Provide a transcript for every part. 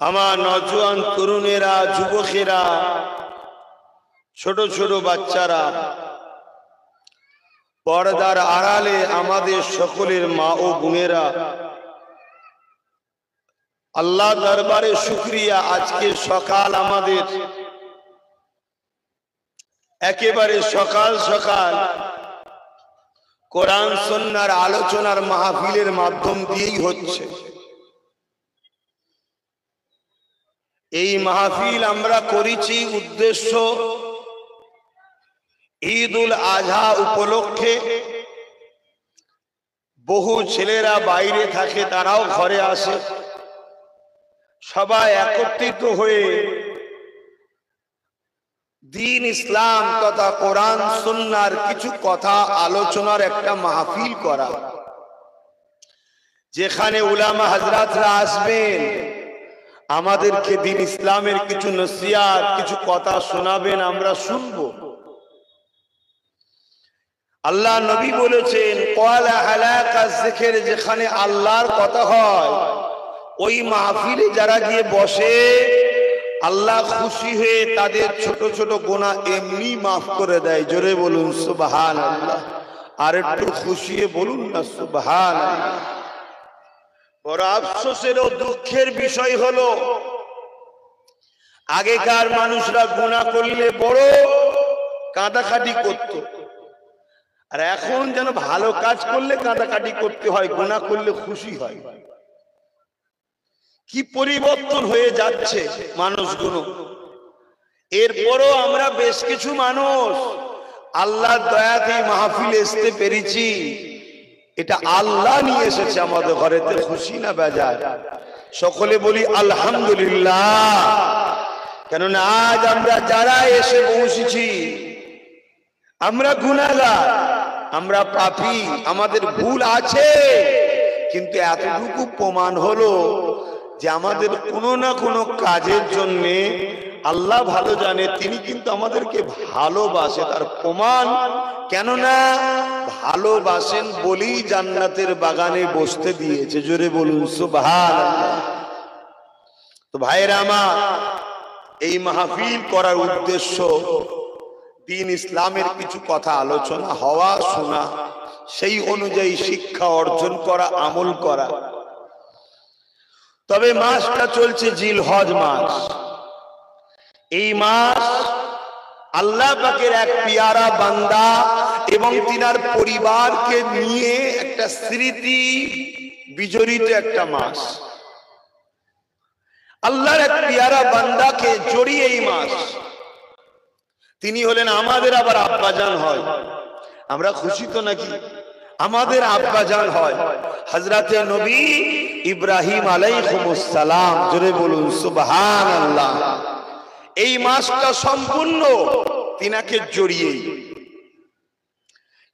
আমার নওজোয়ান তরুণেরা, যুবকেরা, ছোট ছোট বাচ্চারা, পর্দার আড়ালে আমাদের সকলের মা ও বোনেরা, আল্লাহ দরবারে শুকরিয়া, আজকে সকাল আমাদের একেবারে সকাল সকাল কোরআন সুন্নাহর আলোচনার মাহফিলের মাধ্যম দিয়েই হচ্ছে। এই মাহফিল আমরা করেছি উদ্দেশ্য ঈদুল আজহা উপলক্ষে। বহু ছেলেরা বাইরে থাকে, তারাও ঘরে আসে, সবাই একত্রিত হয়ে দ্বীন ইসলাম তথা কোরআন সুন্নাহর কিছু কথা আলোচনার একটা মাহফিল করা, যেখানে উলামা হযরতরা আসবেন, আমাদেরকে দ্বীন ইসলামের কিছু নসিহত, কিছু কথা শোনাবেন, আমরা শুনবো। আল্লাহ নবী বলেছেন, ক্বালা হালাকা যিকর, যেখানে আল্লাহর কথা হয় ওই মাহফিলে যারা গিয়ে বসে, আল্লাহ খুশি হয়ে তাদের ছোট ছোট গুনাহ এমনি মাফ করে দেয়। জোরে বলুন সুবহানাল্লাহ। আর একটু খুশি হয়ে বলুন না সুবহানাল্লাহ। বড় আফসোসের ও দুঃখের বিষয় হলো, আগেকার মানুষরা গুনাহ করলে বড় কাঁদাকাটি করত, আর এখন যেন ভালো কাজ করলে কাঁদাকাটি করতে হয়, গুনাহ করলে খুশি হয়। কি পরিবর্তন হয়ে যাচ্ছে মানুষগুলো। এরপরও আমরা বেশ কিছু মানুষ আল্লাহর দয়াতে মাহফিলে আসতে পেরেছি, এটা আল্লাহ নিয়ে এসেছে আমাদের ঘরেতে, খুশি না বেজার? সকলে বলি আলহামদুলিল্লাহ। কেননা আজ আমরা যারা এসে পৌঁছেছি, আমরা গুনাহগার, আমরা পাপী, আমাদের ভুল আছে, কিন্তু এতটুকু প্রমাণ হলো যে আমাদের কোনো না কোনো কাজের জন্যে আল্লাহ ভালো জানে, তিনি কিন্তু আমাদেরকে ভালোবাসে, তার প্রমাণ। কেননা ভালোবাসেন বলেই জান্নাতের বাগানে বসতে দিয়েছে। জোরে বলুন সুবহানাল্লাহ। তো ভাইরা আমার, এই মাহফিল করার উদ্দেশ্য দ্বীন ইসলামের কিছু কথা আলোচনা হওয়া, শোনা, সেই অনুযায়ী শিক্ষা অর্জন করা, আমল করা। তবে মাসটা চলছে জিলহজ মাস। এই মাস আল্লাহ পাকের এক পিয়ারা বান্দা এবং তিনার পরিবারকে নিয়ে একটা স্মৃতি বিজড়িত একটা মাস। আল্লাহর এক পিয়ারা বান্দাকে জড়িয়ে এই মাস। তিনি হলেন আমাদের আবার আব্বাজান হয়। আমরা খুশি তো নাকি? আমাদের আব্বাজান হয় হযরতে নবী ইব্রাহিম আলাইহিস সালাম। জোরে বলুন সুবহানাল্লাহ। এই মাসটা সম্পূর্ণ তিনাকে জড়িয়ে।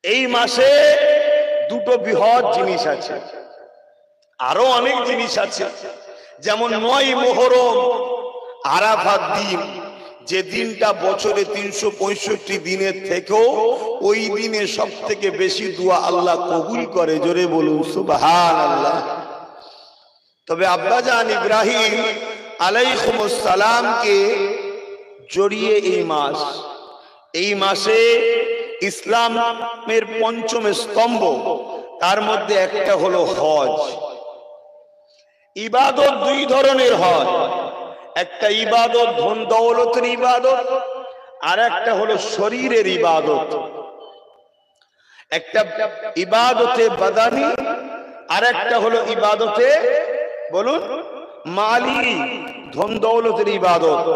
এই মাসে দুটো বৃহৎ জিনিস আছে, আরো অনেক জিনিস আছে। যেমন ৯ মুহররম, আরাফাত দিন, যে দিনটা বছরে ৩৬৫ দিনের থেকেও ওই দিনে সব থেকে বেশি দোয়া আল্লাহ কবুল করে। জোরে বলুন সুবহানাল্লাহ। তবে আব্বাজান ইব্রাহিম আলাইহিস সালামকে জড়িয়ে এই মাসে ইসলামের পঞ্চম স্তম্ভ, তার মধ্যে একটা হলো হজ। ইবাদত দুই ধরনের হয়, একটা ইবাদত ধন দৌলতের ইবাদত, আর একটা হলো শরীরের ইবাদত। একটা ইবাদতে বাদানি, আর একটা হলো ইবাদতে, বলুন, মালি, ধন দৌলতের ইবাদত।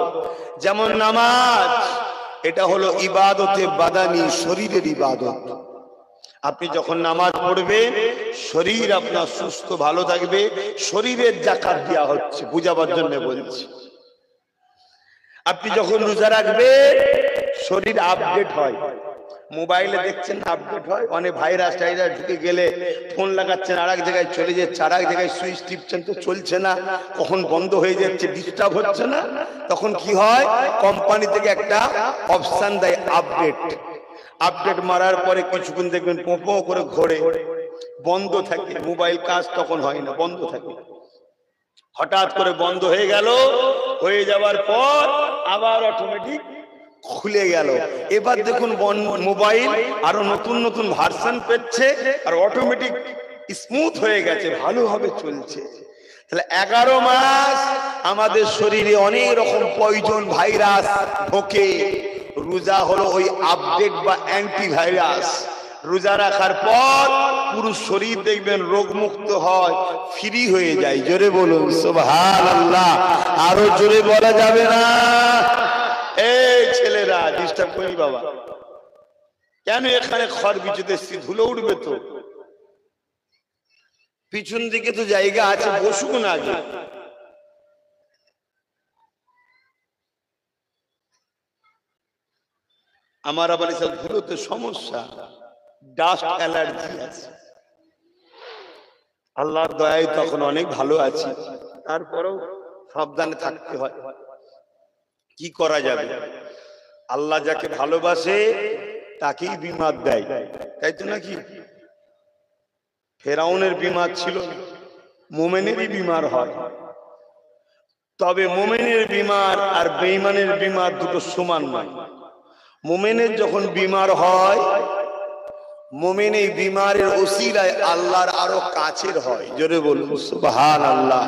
যেমন নামাজ, এটা হলো ইবাদতে বাদানি, শরীরের ইবাদত। আপনি যখন নামাজ পড়বেন, শরীর আপনার সুস্থ ভালো থাকবে, শরীরের যাকাত দেওয়া হচ্ছে, বুঝাবার জন্য বলছি। আপনি যখন রোজা রাখবেন, শরীর আপডেট হয়। মোবাইলে দেখছেন আপডেট হয়, অনেক ভাইরাস টাইরাস ঢুকে গেলে ফোন লাগাচ্ছেন, আর এক জায়গায় চলে যাচ্ছে, আর এক জায়গায় সুইচ টিপছেন, তো চলছে না, কখন বন্ধ হয়ে যাচ্ছে, ডিস্টার্ব হচ্ছে না। তখন কি হয়, কোম্পানি থেকে একটা অপশন দেয় আপডেট। আপডেট মারার পরে কিছুক্ষণ দেখবেন পোঁপো করে ঘোরে, বন্ধ থাকে মোবাইল, কাজ তখন হয় না, বন্ধ থাকে। হঠাৎ করে বন্ধ হয়ে গেল, হয়ে যাওয়ার পর আবার অটোমেটিক খুলে গেল। এবার দেখুন মোবাইল আরো নতুন নতুন ভার্সন পেচ্ছে আর অটোমেটিক স্মুথ হয়ে গেছে, ভালোভাবে চলছে। তাহলে 11 মাস আমাদের শরীরে অনেক রকম পয়জন ভাইরাস ঢোকে। রোজা হলো ওই আপডেট বা অ্যান্টিভাইরাস। রোজা রাখার পর পুরো শরীর দেখবেন রোগমুক্ত হয়, ফ্রি হয়ে যায়। জোরে বলুন সুবহানাল্লাহ। আরো জোরে বলা যাবে না? এই ছেলেরা ডিস্টার্ব করি বাবা, কেন এখানে খড় বিচুতে ধুলো উঠবে তো? পিছন দিকে তো জায়গা আছে, বসুক না আগে। আমার আবার এসব ধুলোতে সমস্যা, ডাস্ট অ্যালার্জি আছে। আল্লাহর দয়ায় তখন অনেক ভালো আছি, তারপরেও সাবধানে থাকতে হয়। কি করা যাবে? আল্লাহ যাকে ভালোবাসে তাকেই বিমার দেয়, তাই তো নাকি? ফেরাউনের বিমার ছিল না, মোমেনেরই বিমার হয়। তবে মোমেনের বিমার আর বেঈমানের বিমার দুটো সমান নয়। মোমেনের যখন বিমার হয়, মোমেন এই বিমারের ওসিলায় আল্লাহর আরো কাছের হয়। জোরে বলুন সুবহানাল্লাহ।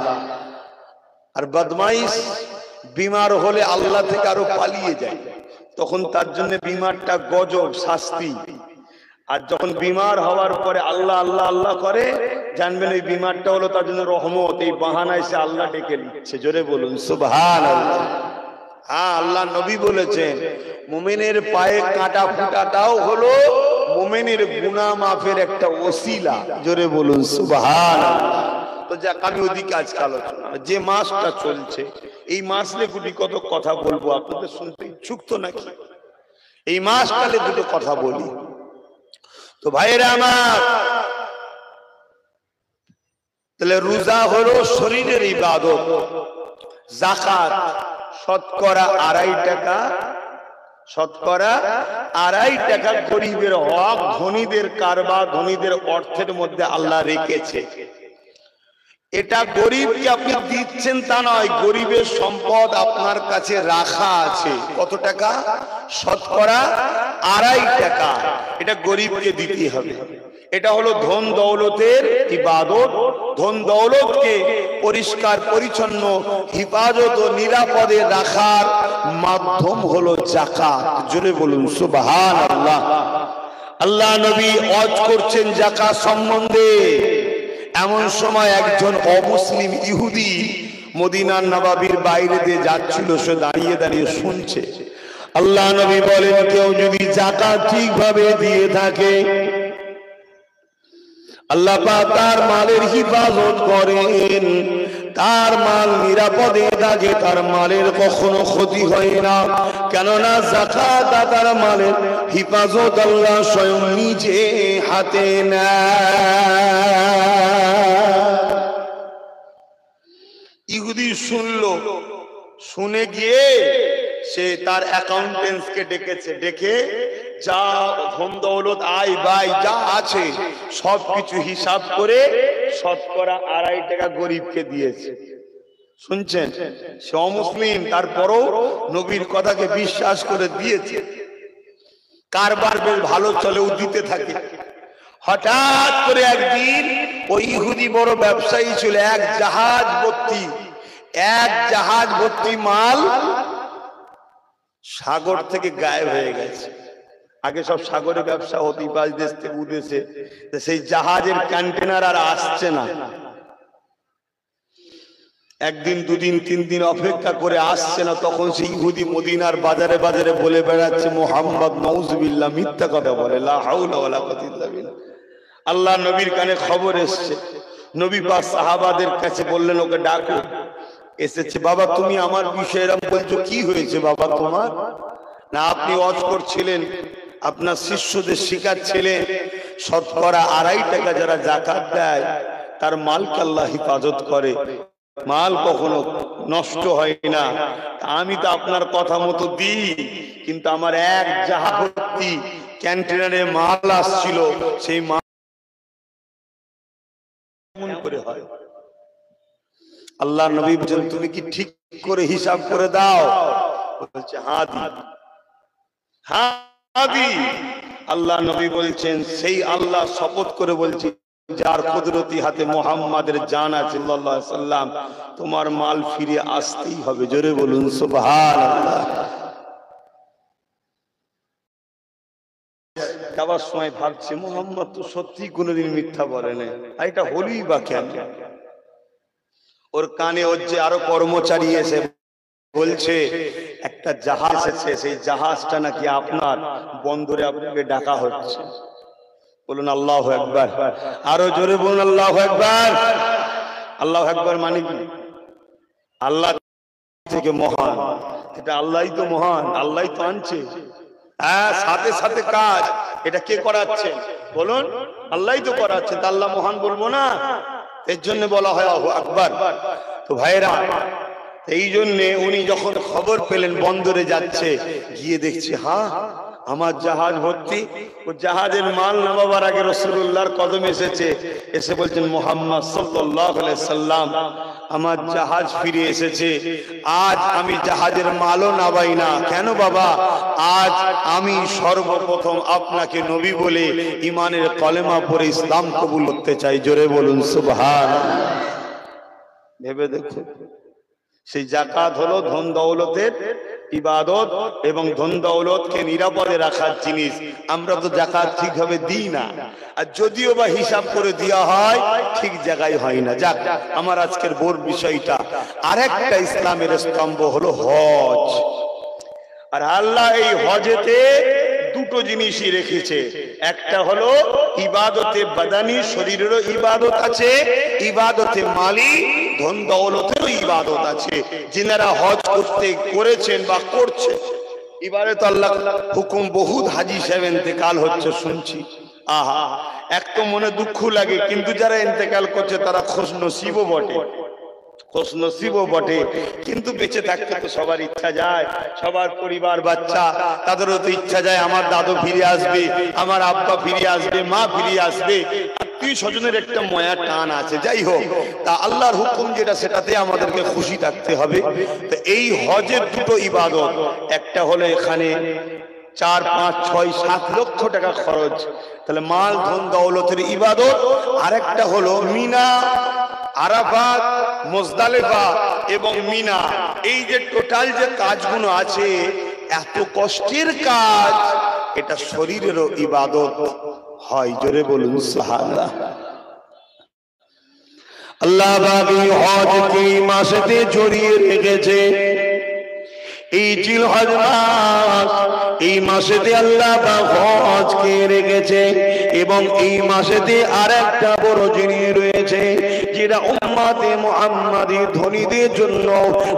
আর বদমাইশ বিমার হলে আল্লাহ থেকে আরো পালিয়ে যায়, তখন তার জন্য বিমারটা গজব, শাস্তি। আর যখন বিমার হওয়ার পরে আল্লাহ আল্লাহ আল্লাহ করে, জানবেন এই বিমারটা হলো তার জন্য রহমত। এই বাহানায় সে আল্লাহ ডেকে নিচ্ছে। জোরে বলুন সুবহানাল্লাহ। হ্যাঁ, আল্লাহ নবী বলেছেন মুমিনের পায়ে কাঁটা ফুটাটাও হলো মুমিনের গুনাহ মাফের একটা ওসিলা। জোরে বলুন সুবহানাল্লাহ। তো যাক, আমি ওদিকে আজকে আলোচনা, যে মাসটা চলছে এই মাসলে গুটি কত কথা বলবো, আপনাদের শুনতে ইচ্ছুক তো নাকি? এই মাসকালে দুটো কথা বলি। তো ভাইরা আমার, তাহলে রোজা হলো শরীরের ইবাদত। যাকাত শতকরা 2.5 টাকা, শতকরা 2.5 টাকা গরিবের হক। ধনীদের কারবার, ধনীদের অর্থের মধ্যে আল্লাহ রেখেছে। এটা গরিবকে আপনি দিচ্ছেন তা নয়, গরিবের সম্পদ আপনার কাছে রাখা আছে। কত টাকা? শতকরা 2.5 টাকা। এটা গরিবকে দিতে হবে। এটা হলো ধন দৌলতের ইবাদত। ধন দৌলতকে পরিষ্কার পরিচ্ছন্ন, হিফাজত ও নিরাপদে রাখার মাধ্যম হলো যাকাত। জোরে বলুন সুবহানাল্লাহ। আল্লাহ নবী ওয়াজ করছেন যাকাত সম্বন্ধে। এমন সময় একজন অমুসলিম ইহুদি মদিনার নবাবির বাইরে দিয়ে যাচ্ছিল, সে দাঁড়িয়ে দাঁড়িয়ে শুনছে। আল্লাহ নবী বলেন, কেউ যদি যাকাত ঠিকভাবে দিয়ে থাকে আল্লাহ পাক তার মালের হিফাজত করেন, তার মাল নিরাপদে থাকে, তার মালের কখনো ক্ষতি হয় না। কেননা যাকাত দাতার মালের হিফাজত আল্লাহ স্বয়ং নিজে হাতে নেয়। ইহুদি শুনলো, শুনে গিয়ে সে তার অ্যাকাউন্টেন্টকে ডেকেছে, ডেকে যা ধন দৌলত আয় ব্যয় যা আছে সবকিছু হিসাব করে শতকরা 2.5 টাকা গরিবকে দিয়েছে। শুনছেন? সে অমুসলিম, তারপরও নবীর কথাকে বিশ্বাস করে দিয়েছে। কারবার বেশ ভালো চলে, ও দিতে থাকে। হঠাৎ করে একদিন ওই ইহুদি বড় ব্যবসায়ী ছিল, এক জাহাজ ভর্তি মাল সাগর থেকে গায়েব হয়ে গেছে। আগে সব সাগরে ব্যবসা হতো, পাঁচ দেশ থেকে উদেশে, সেই জাহাজের কন্টেনার আর আসছে না। একদিন, দুদিন, 3 দিন অপেক্ষা করে আসছে না। তখন সেই ইহুদি মদিনার বাজারে বাজারে বলে বেড়াচ্ছে, মুহাম্মদ নাউজুবিল্লাহ, মিথ্যা কথা বলে, লা হাওলা ওয়ালা কুওয়াতা ইল্লা বিল্লাহ। আল্লাহ নবীর কানে খবর এসছে। নবী পাক সাহাবাদের কাছে বললেন, ওকে ডাকো। এসেছে। বাবা, তুমি আমার বিষয়ে এরকম বলছো, কি হয়েছে বাবা তোমার? না, আপনি ওয়াজ করছিলেন, আপনার শিষ্যদের শিখাচ্ছিলেন শতকরা 2.5 টাকা যারা যাকাত দেয় তার মালকে আল্লাহ হিফাজত করে, মাল কখনো নষ্ট হয় না। আমি তো আপনার কথা মতো দিই, কিন্তু আমার এক জাহাজ ভর্তি কন্টেনারে মাল আসছিল, সেই মাল কেমন করে হয়? আল্লাহ নবী বলছেন তুমি কি ঠিক করে হিসাব করে দাও? বলছে হ্যাঁ দি, হ্যাঁ দি। আল্লাহ নবী বলছেন সেই আল্লাহ শপথ করে বলছি যার কুদরতি হাতে মুহাম্মাদের জান আছে সাল্লাল্লাহু আলাইহি সাল্লাম, তোমার মাল ফিরে আসতেই হবে। জোরে বলুন সুবহানাল্লাহ। যাওয়ার সময় ভাবছে মুহাম্মদ তো সত্যি কোনোদিন মিথ্যা বলে না, এটা হলোই বা কেন? ওর কানে ওর যে আরো কর্মচারী এসে বলছে একটা জাহাজ এসেছে, সেই জাহাজটা নাকি আপনার বন্দরে আপনাকে ডাকা হচ্ছে। বলুন আল্লাহু আকবার, আরো জোরে বলুন আল্লাহু আকবার। আল্লাহু আকবার মানে কি? আল্লাহ থেকে মহান, এটা আল্লাহই তো মহান, আল্লাহই তো আনছে। হ্যাঁ, সাথে সাথে কাজ এটা কে করাচ্ছে? বলুন আল্লাহই তো করাচ্ছে, তা আল্লাহ মহান বলবো না? এর জন্য বলা হয় আল্লাহু আকবার। তো ভাইরা, এই জন্য উনি যখন খবর পেলেন বন্দরে যাচ্ছে, গিয়ে দেখছে হ্যাঁ আমার জাহাজ ভর্তি। ও জাহাজের মাল নামাবার আগে রাসূলুল্লাহর কদম এসেছে, এসে বলছেন মুহাম্মদ সাল্লাল্লাহু আলাইহি সাল্লাম আমার জাহাজ ফিরে এসেছে। আজ আমি জাহাজের মালও নামাই না। কেন বাবা? আজ আমি সর্বপ্রথম আপনাকে নবী বলে ঈমানের কলেমা পড়ে ইসলাম কবুল করতে চাই। জোরে বলুন সুবহানাল্লাহ। ভেবে দেখুন, সেই যাকাত হলো ধন দৌলতের ইবাদত এবং ধন দৌলতকে নিরাপদে রাখার জিনিস। আমরা তো যাকাত ঠিকভাবে দিই না, আর যদিও বা হিসাব করে দেওয়া হয় ঠিক জায়গায় হয় না। যাক, আমার আজকের বোর বিষয়টা আরেকটা ইসলামের স্তম্ভ হলো হজ। আর আল্লাহ এই হজেতে দুটো জিনিসই রেখেছে। একটা হলো ইবাদতে বাদানি, শরীরেরও ইবাদত আছে, ইবাদতে মালি, ধন দৌলতেরও ইবাদত আছে। যিনারা হজ করেছেন বা করছে, এবারে তো আল্লাহ হুকুম বহুত হাজী সাহেব ইন্তেকাল হচ্ছে শুনছি। আহা, এক তো মনে দুঃখ লাগে, কিন্তু যারা ইন্তেকাল করছে তারা খুশনসিবও বটে, খুশনসিবও বটে। কিন্তু বেঁচে থাকতে তো সবার ইচ্ছা যায়, সবার পরিবার বাচ্চা তাদেরও তো ইচ্ছা যায় আমার দাদু ফিরে আসবে, আমার আব্বা ফিরে আসবে, মা ফিরে আসবে, আত্মীয় স্বজনের একটা মায়া টান আছে। যাই হোক, তা আল্লাহর হুকুম যেটা সেটাতে আমাদেরকে খুশি থাকতে হবে। তো এই হজের দুটো ইবাদত, একটা হলো এখানে 4, 5, 6, 7 লক্ষ টাকা খরচ, তাহলে মাল ধন দৌলতের ইবাদত। আরেকটা হলো মিনা, আরাফাত, মুজদালিফা এবং মিনা, এই যে টোটাল যে কাজগুলো আছে, এত কষ্টের কাজ, এটা শরীরেরও ইবাদত হয়। জোরে বলুন সুবহানাল্লাহ। আল্লাহ বাকি হজকে মাসেতে জড়িয়ে রেখেছে। এই জিলহজ মাস, এই মাসেতে আল্লাহ পাক হজকে রেখেছে। এবং এই মাসেতে আরেকটা বড় জিনিস রয়েছে, যেটা উম্মতে মুহাম্মাদী ধনীদের জন্য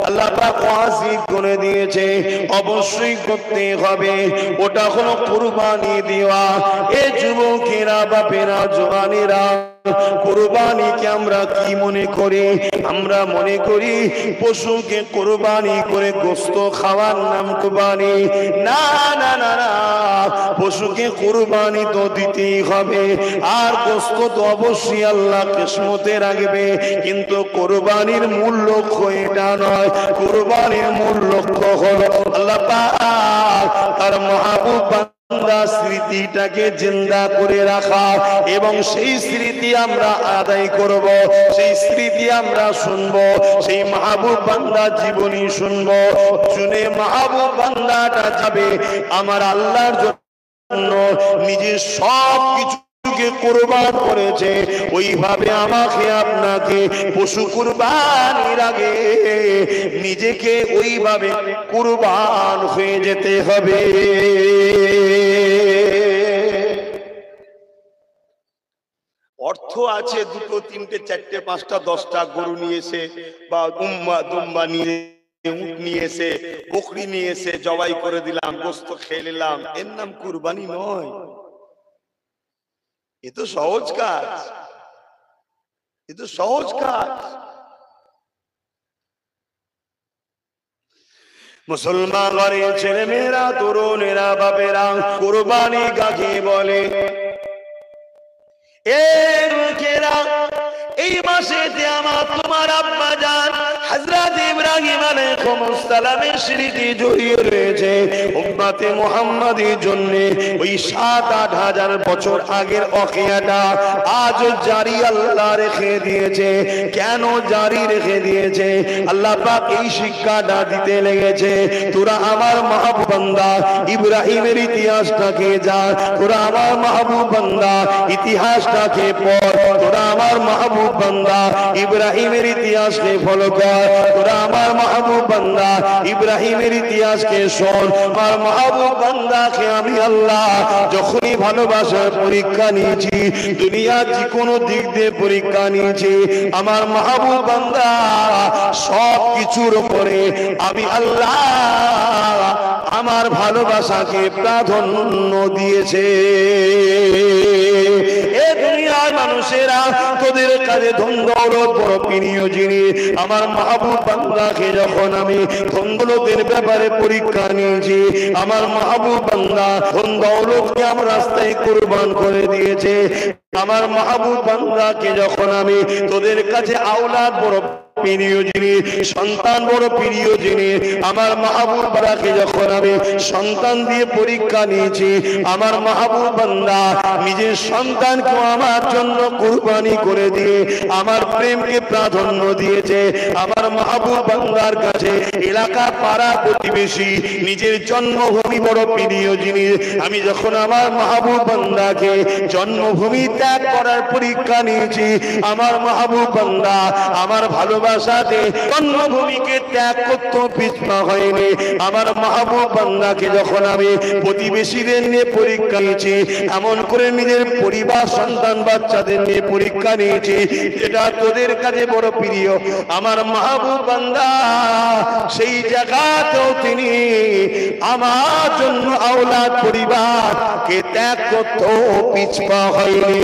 আল্লাহ পাক ওয়াজিব করে দিয়েছে, অবশ্যই করতে হবে। ওটা হলো কুরবানি দেওয়া। এ যুবকেরা, বাপেরা, জওয়ানেরা, কুরবানিকে আমরা কি মনে করি? আমরা মনে করি পশুকে কুরবানি করে গোশত খাওয়ার নাম কুরবানি। না না না না, পশুকে কুরবানি তো দিতেই হবে, আর গোশত তো অবশ্যই আল্লাহ কিসমতে রাখবে। কিন্তু কুরবানির মূল লক্ষ্য এটা নয়। কুরবানির মূল লক্ষ্য হলো আল্লাহ পাক তার মাহবুব স্মৃতিটাকে জিন্দা করে রাখা, এবং সেই স্মৃতি আমরা আদায় করব, সেই স্মৃতি আমরা শুনবো, সেই মাহবুব বান্দা জীবনী শুনবো। শুনে মাহবুব বান্দাটা যাবে আমার আল্লাহর জন্য নিজের সব কিছুকে কুরবান করেছে। ওইভাবে আমাকে আপনাকে পশু কুরবানির আগে নিজেকে ওইভাবে কুরবান হয়ে যেতে হবে। অর্থ আছে, 2, 3, 4, 5, 10টা গরু নিয়ে এসে বা দুম্বা নিয়ে, উট নিয়ে এসে, বকরি নিয়ে এসে জবাই করে দিলাম, গোশত খেয়ে নিলাম, এর নাম কুরবানি নয়। এ তো সহজ কাজ, এ তো সহজ কাজ। মুসলমান ঘরের ছেলে মেয়েরা, তরুণেরা, বাপেরা, কুরবানি কাকে বলে? এই মাসেতে আমার তোমার আব্বা জান হযরত ইব্রাহিম আলাইহিস সালামের স্মৃতি জড়িয়ে রয়েছে উম্মতে মুহাম্মাদের জন্য। ওই 7-8 হাজার বছর আগের ওয়াকিয়াটা আজ জারি আল্লাহ রেখে দিয়েছে। কেন জারি রেখে দিয়েছে? আল্লাহ পাক এই শিক্ষাটা দিতে লেগেছে, তোরা আমার মাহবুব বান্দা ইব্রাহিমের ইতিহাসটাকে যা, তোরা আমার মাহবুব বান্দা ইতিহাসটাকে পড়, তোরা আমার মাহবুব বান্দা ইব্রাহিমের ইতিহাসকে ফলো কর, তোরা আমার মাহবুব বান্দা ইব্রাহিমের ইতিহাসকে শোন। আমার মাহবুব বান্দাকে আমি আল্লাহ যখনই ভালোবাসার পরীক্ষা নিয়েছি, দুনিয়ার যে কোনো দিক দিয়ে পরীক্ষা নিয়েছি, আমার মাহবুব বান্দা সব কিছুর উপরে আমি আল্লাহ আমার ভালোবাসাকে প্রাধান্য দিয়েছে। এ দুনিয়ার মানুষেরা তোদের কাছে ধন দৌলত বড় প্রিয় জিনিস, আমার মাহবুব বান্দাকে যখন আমি ধন দৌলতের ব্যাপারে পরীক্ষা নিয়েছি, আমার মাহবুব বান্দা ধন দৌলতকে আমার রাস্তায় কুরবান করে দিয়েছে। আমার মাহবুব বান্দাকে যখন আমি তোদের কাছে আওলাদ বড় প্রিয় জিনিস, সন্তান বড় প্রিয় জিনিস, আমার মাহবুব বান্দাকে যখন আমি সন্তান দিয়ে পরীক্ষা নিয়েছি, আমার মাহবুব বান্দা নিজের সন্তানকে আমার জন্য কুরবানি করে দিয়ে আমার প্রেমকে প্রাধান্য দিয়েছে। আমার মাহবুব বান্দার কাছে এলাকা পাড়া প্রতিবেশী নিজের জন্মভূমি বড় প্রিয় জিনিস। আমি যখন আমার মাহবুব বান্দাকে জন্মভূমি ত্যাগ করার পরীক্ষা নিয়েছি, আমার মাহবুব বান্দা আমার ভালোবাসাতে জন্মভূমিকে ত্যাগ করতে পিছপা হয়নি। আমার মাহবুব বান্দাকে যখন আমি প্রতিবেশীদের নিয়ে পরীক্ষা নিয়েছি, এমন করে নিজের পরিবার সন্তান বাচ্চাদের নিয়ে পরীক্ষা নিয়েছি যেটা তোদের কাছে বড় প্রিয়, আমার মাহবুব বান্দা সেই জায়গাতেও তিনি আমার জন্য আওলাদ পরিবারকে ত্যাগ করতে পিছপা হয়নি।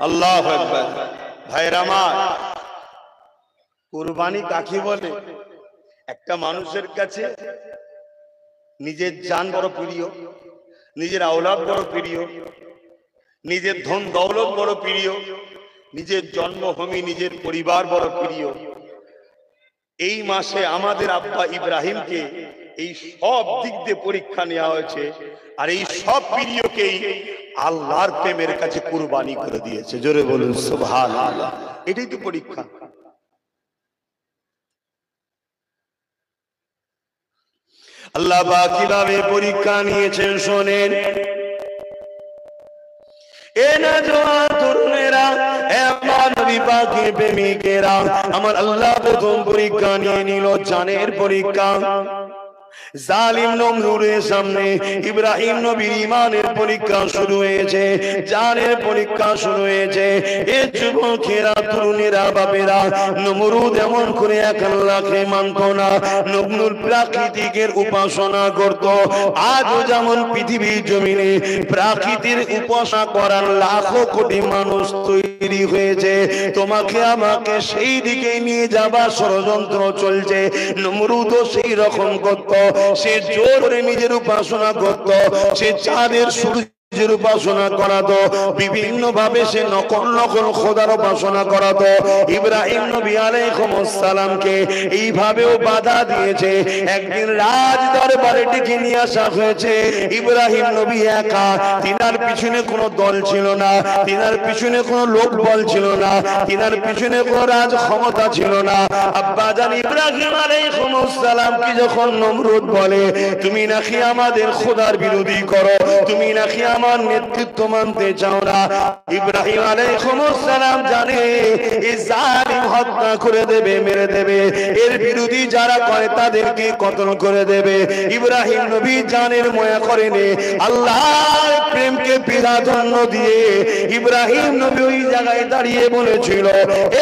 আল্লাহু আকবার। ভাইরা আমার, কুরবানি কাকে বলে? একটা মানুষের কাছে নিজের জান বড় প্রিয়, নিজের আওলাদ বড় প্রিয়, নিজের ধন দৌলত বড় প্রিয়, নিজের জন্মভূমি নিজের পরিবার বড় প্রিয়। এই মাসে আমাদের আব্বা ইব্রাহিমকে এই সব দিক দিয়ে পরীক্ষা নেওয়া হয়েছে, আর এই সব প্রিয়কেই আল্লাহর প্রেমের কাছে কুরবানি করে দিয়েছে। জোরে বলুন সুবহানাল্লাহ। এটাই তো পরীক্ষা। আল্লাহ পাক কিভাবে পরীক্ষা নিয়েছেন শোনেন। এ না জওয়ান তরুণেরা, এ আমার নবী পাকের প্রেমিকেরা, আমার আল্লাহ প্রথম পরীক্ষা নিয়ে নিল জানের পরীক্ষা। জালিম নমরুদের সামনে ইব্রাহিম নবীর ঈমানের পরীক্ষা শুরু হয়েছে, জানের পরীক্ষা শুরু হয়েছে। এ যুবকেরা, তরুণেরা, বাপেরা, নমরুদ এমন করে এক আল্লাহকে মানত না, নমরুদ প্রাকৃতিকের উপাসনা করত। আজও যেমন পৃথিবীর জমিনে প্রাকৃতির উপাসনা করার লাখো কোটি মানুষ তৈরি হয়েছে, তোমাকে আমাকে সেই দিকে নিয়ে যাবার ষড়যন্ত্র চলছে। নমরুদও সেই রকম করত। সে জোর করে নিজের উপাসনা করত, সে চাঁদের সূর্যের উপাসনা করাতো, বিভিন্ন ভাবে সে নকল নকল খোদার উপাসনা করাতো। ইব্রাহিম নবী আলাইহিস সালামকে এইভাবেও বাধা দিয়েছে। একদিন রাজ দরবারে ডেকে নিয়ে আসা হয়েছে। ইব্রাহিম নবী একা, তিনার পিছনে কোনো দল ছিল না, তিনার পিছনে কোনো লোক বল ছিল না, তিনার পিছনে কোনো রাজ ক্ষমতা ছিল না। আব্বাজান ইব্রাহিম আলাইহিস সালামকে যখন নমরুদ বলে, তুমি নাকি আমাদের খোদার বিরোধী করো, তুমি নাকি আমার নেতৃত্ব মানতে চাও না, ইব্রাহিম আলাইহিস সালাম জানে এই জালিম হত্যা করে দেবে, মেরে দেবে, এর বিরোধী যারা করে তাদেরকে কতল করে দেবে। ইব্রাহিম নবী জানের ময়া করেনি, আল্লাহর প্রেমকে প্রাধান্য দিয়ে ইব্রাহিম নবী ওই জায়গায় দাঁড়িয়ে বলেছিল,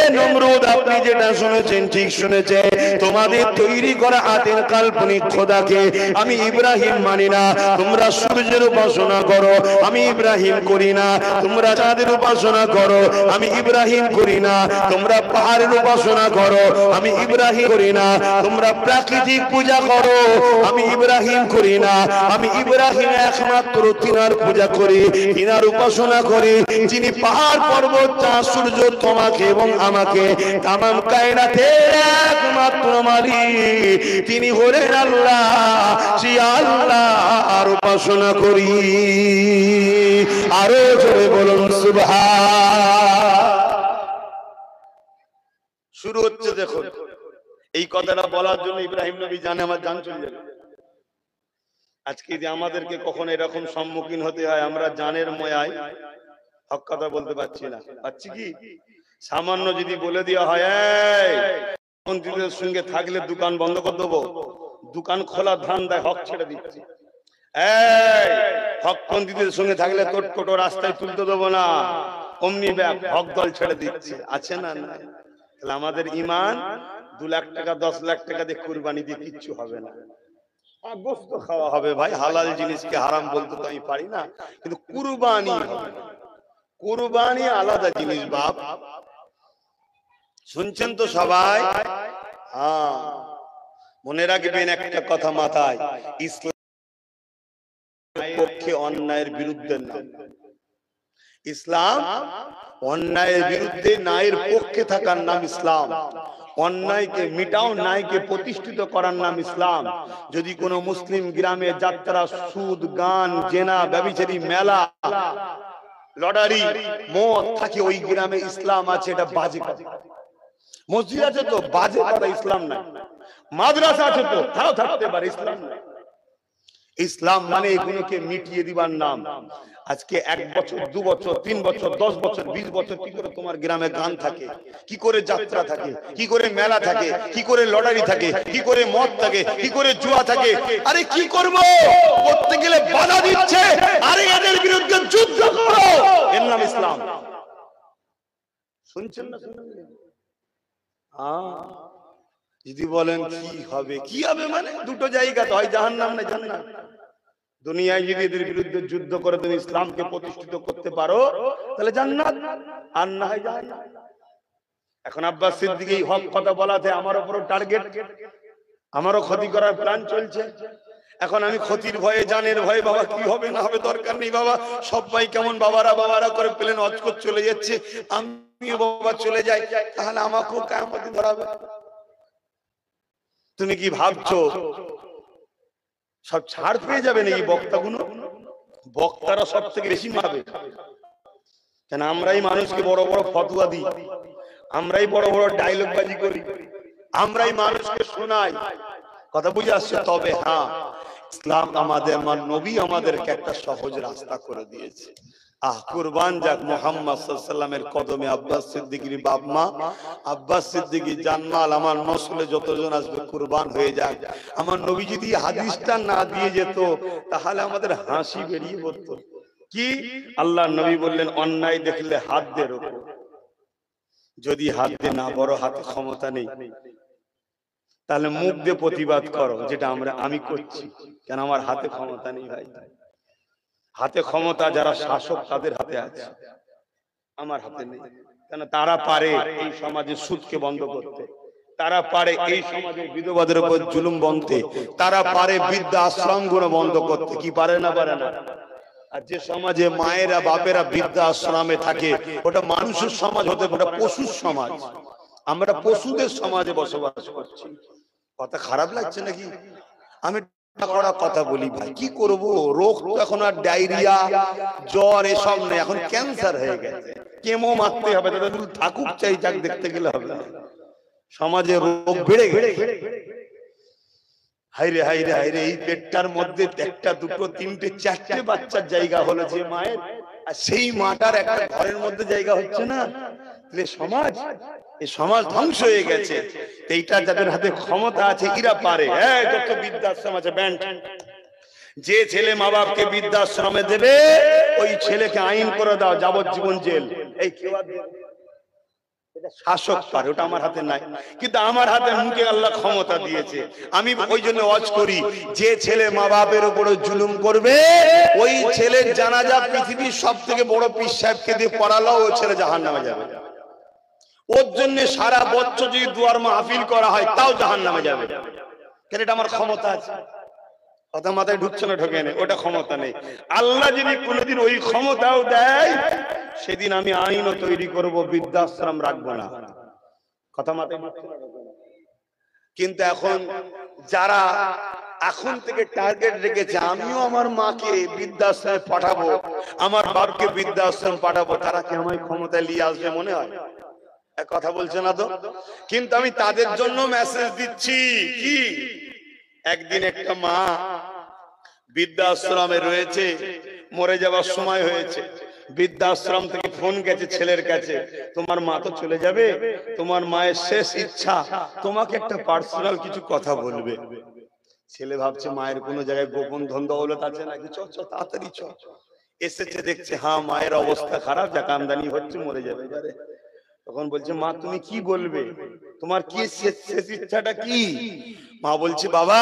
এ নমরুদ, আপনি যেটা শুনেছেন ঠিক শুনেছেন, তোমাদের তৈরি করা হাতের কাল্পনিক খোদাকে আমি ইব্রাহিম মানি না। তোমরা সূর্যের উপাসনা করো, আমি ইব্রাহিম করি না। তোমরা চাঁদের উপাসনা করো, আমি ইব্রাহিম করি না। তোমরা পাহাড়ের উপাসনা করো, আমি ইব্রাহিম করি না। তোমরা প্রাকৃতিক পূজা করো, আমি ইব্রাহিম করি না। আমি ইব্রাহিম একমাত্র তিনার পূজা করি, তিনার উপাসনা করি, যিনি পাহাড় পর্বত চাঁদ সূর্য তোমাকে এবং আমাকে তামাম কায়নাতের একমাত্র মালিক, তিনি হলেন আল্লাহ। সেই আল্লাহর উপাসনা করি। আরো জোরে বলুন সুবহান। শুরু হচ্ছে দেখুন, এই কথাটা বলার জন্য ইব্রাহিম নবী জানে আমার জান চলে যাবে। আজকে যে আমাদেরকে কখন এরকম সম্মুখীন হতে হয়, আমরা জানের ময়ায় হক কথা বলতে পারছি না। পাচ্ছি কি? সামান্য যদি বলে দেওয়া হয় মন্ত্রীদের সঙ্গে থাকলে দোকান বন্ধ করে দেবো, দোকান খোলা ধান দেয়, হক ছেড়ে দিচ্ছি। হকপন্থীদের সঙ্গে থাকলে তোর টোটো রাস্তায় তুলতে দেবো না, অমনি ব্যাগ হক দল ছেড়ে দিচ্ছে। আছে না? তাহলে আমাদের ইমান 2 লাখ টাকা 10 লাখ টাকা দিয়ে কুরবানি দিয়ে কিচ্ছু হবে না। গোশত খাওয়া হবে ভাই, হালাল জিনিসকে হারাম বলতে তো আমি পারি না, কিন্তু কুরবানি হবে। কুরবানি আলাদা জিনিস বাপ। শুনছেন তো সবাই? হ্যাঁ, মনে রাখবেন একটা কথা মাথায়, ইসলামের পক্ষে অন্যায়ের বিরুদ্ধে না। ইসলাম অন্যায়ের বিরুদ্ধে, ন্যায়ের পক্ষে থাকার নাম ইসলাম। অন্যায়কে মিটাও, ন্যায়কে প্রতিষ্ঠিত করার নাম ইসলাম। যদি কোনো মুসলিম গ্রামে যাত্রা, সুদ, গান, জেনা, ব্যভিচারী, মেলা, লটারি, মদ থাকে, ওই গ্রামে ইসলাম আছে, এটা বাজে কথা। মসজিদ আছে তো বাজে কথা, ইসলাম নাই। মাদ্রাসা আছে তো তাও থাকতে পারে, ইসলাম নাই। ইসলাম মানে এগুলোকে মিটিয়ে দিবার নাম। আজকে 1 বছর 2 বছর 3 বছর 10 বছর 20 বছর কি করে তোমার গ্রামে গান থাকে, কি করে যাত্রা থাকে, কি করে মেলা থাকে, কি করে লটারি থাকে, কি করে মদ থাকে, কি করে জুয়া থাকে। আরে কি করব, করতে গেলে বাধা দিচ্ছে। আরে এদের বিরুদ্ধে যুদ্ধ করো, এর নাম ইসলাম। শুনছেন না? যদি বলেন কি হবে, কি হবে মানে দুটো জায়গা তো, হয় জাহান্নাম না জান্নাত। দুনিয়ায় যদি এদের বিরুদ্ধে যুদ্ধ করে তুমি ইসলামকে প্রতিষ্ঠিত করতে পারো, তাহলে জান্নাত, আর না হয় জাহান্নাম। এখন আব্বাস সিদ্দিকী এই হক কথা বলাতে আমার উপরও টার্গেট, আমারও ক্ষতি করার প্ল্যান চলছে। এখন আমি ক্ষতির ভয়ে, জানের ভয়ে, বাবা কি হবে না হবে দরকার নেই বাবা, সবাই কেমন বাবারা করে প্লেন অজকর চলে যাচ্ছে, আমিও বাবা চলে যাই, তাহলে আমাকেও কিয়ামতে ধরাবে। তুমি কি ভাবছো সব ছাড় পেয়ে যাবে নাকি বক্তাগুলো? বক্তারা সব থেকে বেশি মারবে, কেন আমরাই মানুষকে বড় বড় ফতোয়া দিই, আমরাই বড় বড় ডায়লগ বাজি করি, আমরাই মানুষকে শোনাই। কথা বুঝে আসছে? তবে হ্যাঁ, ইসলাম আমাদের, আমার নবী আমাদেরকে একটা সহজ রাস্তা করে দিয়েছে। কুরবান যাক মুহাম্মদ সাল্লাল্লাহু আলাইহি ওয়াসাল্লামের কদমে আব্বাস সিদ্দিকীর বাপ মা, আব্বাস সিদ্দিকী জানমাল, আমার নসলে যতজন আসবে কুরবান হয়ে যাক। আমার নবী যদি হাদিসটা না দিয়ে যেত তাহলে আমাদের হাসি বেরিয়ে পড়তো। কি? আল্লাহর নবী বললেন, অন্যায় দেখলে হাত দিয়ে রোকো, যদি হাত দিয়ে না বড়, হাতে ক্ষমতা নেই, তাহলে মুখ দিয়ে প্রতিবাদ করো, যেটা আমি করছি। কেন আমার হাতে ক্ষমতা নেই ভাই। হাতে ক্ষমতা যারা শাসক তাদের হাতে আছে, আমার হাতে নেই। কেন? তারা পারে এই সমাজে সুদকে বন্ধ করতে, তারা পারে এই সমাজে বিধবাদের উপর জুলুম বন্ধ, তারা পারে বৃদ্ধা আশ্রমগুলো বন্ধ করতে। কি পারে না? পারে না। আর যে সমাজে মায়েরা বাপেরা বৃদ্ধা আশ্রমে থাকে, ওটা মানুষের সমাজ হতে পারে, ওটা পশুর সমাজ। আমরা পশুদের সমাজে বসবাস করছি। কথা খারাপ লাগছে নাকি? আমি কথা বলি ভাই, কি করব? রোগ তো এখন আর ডায়রিয়া, জ্বর এসব নেই, এখন ক্যান্সার হয়ে গেছে। কেমো মারতে হবে, তাদের থাকুক চাই যাক, দেখতে গেলে হবে না। সমাজে রোগ বেড়ে গেছে। হাইরে হাইরে হাইরে, এই পেটটার মধ্যে 1টা 2টো 3টে 4টে বাচ্চার জায়গা হলো যে মায়ের, আর সেই মাটার একটা ঘরের মধ্যে জায়গা হচ্ছে না। সমাজ, এই সমাজ ধ্বংস হয়ে গেছে। এইটা যাদের হাতে ক্ষমতা আছে এরা পারে। যত বৃদ্ধাশ্রম আছে ব্যান্ড, যে ছেলে মা বাপকে বৃদ্ধাশ্রমে দেবে ওই ছেলেকে আইন করে দাও, যাবজ্জীবন জেল। এই শাসক পারে, ওটা আমার হাতে নাই, কিন্তু আমার হাতে মুখে আল্লাহ ক্ষমতা দিয়েছে। আমি ওই জন্য ওয়াজ করি, যে ছেলে মা বাপের উপরে জুলুম করবে ওই ছেলের জানাজা পৃথিবীর সব থেকে বড় পীর সাহেবকে দিয়ে পড়ালো, ওই ছেলে জাহান্নামে যাবে। ওর জন্য সারা বছর যদি দুয়ার মাহফিল করা হয় তাও জাহান্নামে যাবে। কেন? এটা আমার ক্ষমতা আছে। কথা মাথায় ঢুকছে না? ঢোকে না? ওটা ক্ষমতা নেই। আল্লাহ যদি কোনোদিন ওই ক্ষমতাও দেয়, সেদিন আমি আইনও তৈরি করব, বৃদ্ধাশ্রম রাখবো না। কথা মাথায় ঢুকছে না? কিন্তু এখন যারা এখন থেকে টার্গেট রেখেছে আমিও আমার মাকে বৃদ্ধাশ্রমে পাঠাবো, আমার বাপকে বৃদ্ধাশ্রম পাঠাবো, তারা কি আমার ক্ষমতায় নিয়ে আসবে মনে হয়? কথা বলছে না তো? কিন্তু আমি তাদের জন্য মেসেজ দিচ্ছি, কি একদিন একটা মা বৃদ্ধাশ্রমে রয়েছে, মরে যাওয়ার সময় হয়েছে, বৃদ্ধাশ্রম থেকে ফোন গেছে ছেলের কাছে, তোমার মা তো চলে যাবে, তোমার মায়ের শেষ ইচ্ছা তোমাকে একটা পার্সোনাল কিছু কথা বলবে। ছেলে ভাবছে মায়ের কোনো জায়গায় গোপন ধন দৌলত আছে নাকি, চ তাড়াতাড়ি চ। এসেছে, দেখছে হ্যাঁ মায়ের অবস্থা খারাপ, যা কামদানি হচ্ছে, মরে যাবে এবারে। তখন বলছে মা তুমি কি বলবে, তোমার কি শেষ ইচ্ছাটা কি? মা বলছে বাবা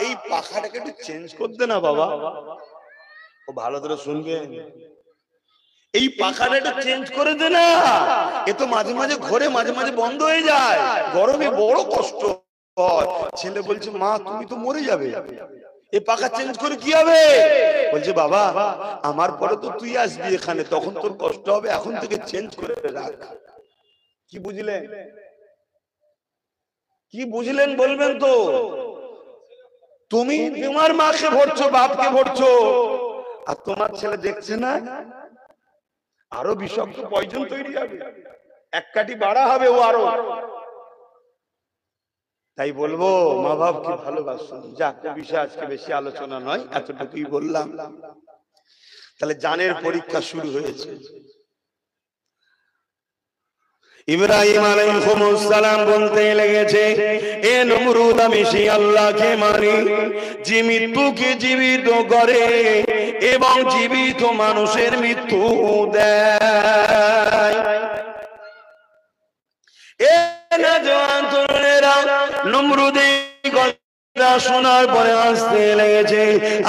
এই পাখাটাকে একটু চেঞ্জ করতে না বাবা। ও ভালো করে শুনবে, এই পাখাটা একটু চেঞ্জ করে দে না, এ তো মাঝে মাঝে ঘরে মাঝে মাঝে বন্ধ হয়ে যায়, গরমে বড় কষ্ট হয়। ছেলে বলছে মা তুমি তো মরে যাবে, এই পাখা চেঞ্জ করে কি হবে? বলছে বাবা আমার পরে তো তুই আসবি এখানে, তখন তোর কষ্ট হবে, এখন থেকে চেঞ্জ করে রাখ। কি বুঝলেন? কি বুঝলেন বলবেন তো? তুমি তোমার মাকে ভরছো, বাপকে ভরছো, আর তোমার ছেলে দেখছে না আরো বিষাক্ত পয়জন তৈরি হবে, এক কাঠি বাড়া হবে ও আরো। তাই বলবো মা বাপকে ভালোবাসুন। যাক, বিষয় আজকে বেশি আলোচনা নয়, এতটুকুই বললাম। তাহলে জানের পরীক্ষা শুরু হয়েছে। ইব্রাহিম আলাইহিস সালাম বলতে লেগেছে, এ নমরুদ আমি সেই আল্লাহকে মানি যে মৃত্যুকে জীবিত করে এবং জীবিত মানুষের মৃত্যু দেয়। এ নওজওয়ান তরুণেরা নমরুদের শোনার পরে আসতে লেগেছে